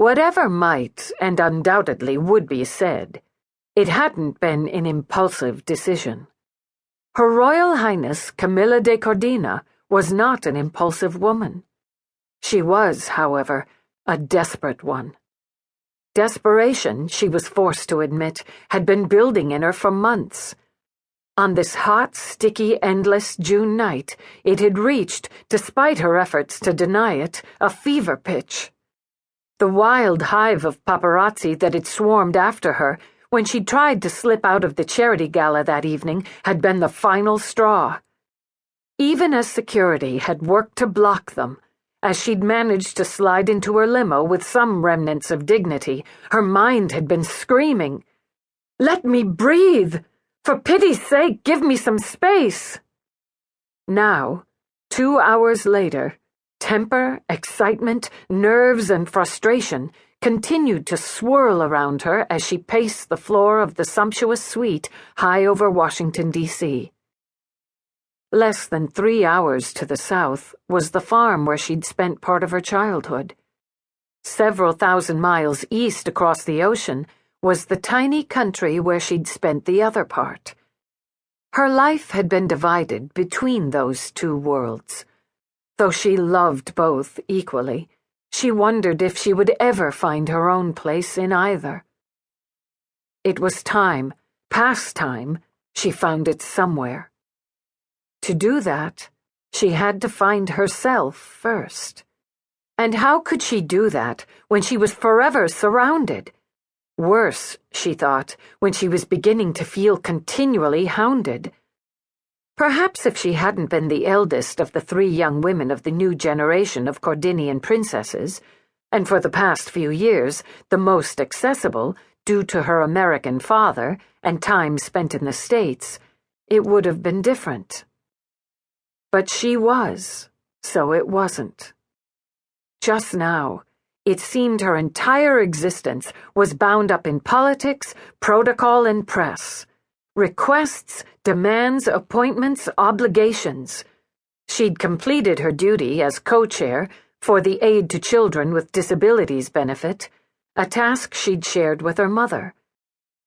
Whatever might and undoubtedly would be said, it hadn't been an impulsive decision. Her Royal Highness Camilla de Cordina was not an impulsive woman. She was, however, a desperate one. Desperation, she was forced to admit, had been building in her for months. On this hot, sticky, endless June night, it had reached, despite her efforts to deny it, a fever pitch. The wild hive of paparazzi that had swarmed after her when she tried to slip out of the charity gala that evening had been the final straw. Even as security had worked to block them, as she'd managed to slide into her limo with some remnants of dignity, her mind had been screaming, "Let me breathe! For pity's sake, give me some space!" Now, 2 hours later, temper, excitement, nerves, and frustration continued to swirl around her as she paced the floor of the sumptuous suite high over Washington, D.C. Less than 3 hours to the south was the farm where she'd spent part of her childhood. Several thousand miles east across the ocean was the tiny country where she'd spent the other part. Her life had been divided between those two worlds. Though she loved both equally, she wondered if she would ever find her own place in either. It was time, past time, she found it somewhere. To do that, she had to find herself first. And how could she do that when she was forever surrounded? Worse, she thought, when she was beginning to feel continually hounded. Perhaps if she hadn't been the eldest of the 3 young women of the new generation of Cordinian princesses, and for the past few years the most accessible due to her American father and time spent in the States, it would have been different. But she was, so it wasn't. Just now, it seemed her entire existence was bound up in politics, protocol, and press. Requests, demands, appointments, obligations. She'd completed her duty as co-chair for the Aid to Children with Disabilities benefit, a task she'd shared with her mother.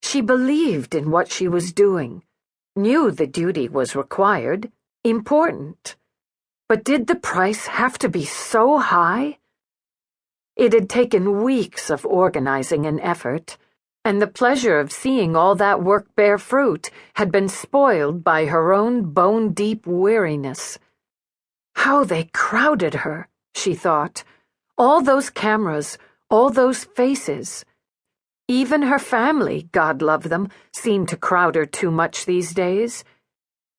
She believed in what she was doing, knew the duty was required, important. But did the price have to be so high? It had taken weeks of organizing and effort, and the pleasure of seeing all that work bear fruit had been spoiled by her own bone-deep weariness. How they crowded her, she thought. All those cameras, all those faces. Even her family, God love them, seemed to crowd her too much these days.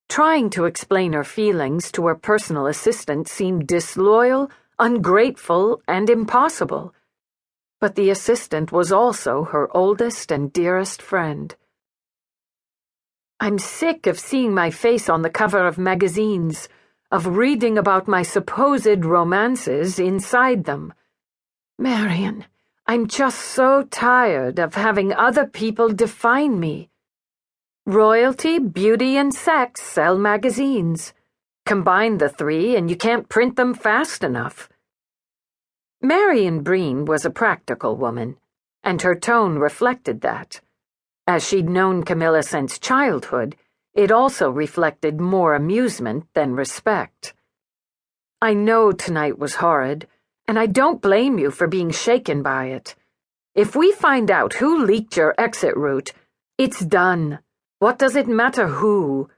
Trying to explain her feelings to her personal assistant seemed disloyal, ungrateful, and impossible. But the assistant was also her oldest and dearest friend. "I'm sick of seeing my face on the cover of magazines, of reading about my supposed romances inside them. Marian, I'm just so tired of having other people define me. Royalty, beauty, and sex sell magazines. Combine the 3 and you can't print them fast enough." Marian Breen was a practical woman, and her tone reflected that. As she'd known Camilla since childhood, it also reflected more amusement than respect. "I know tonight was horrid, and I don't blame you for being shaken by it. If we find out who leaked your exit route, it's done. What does it matter who?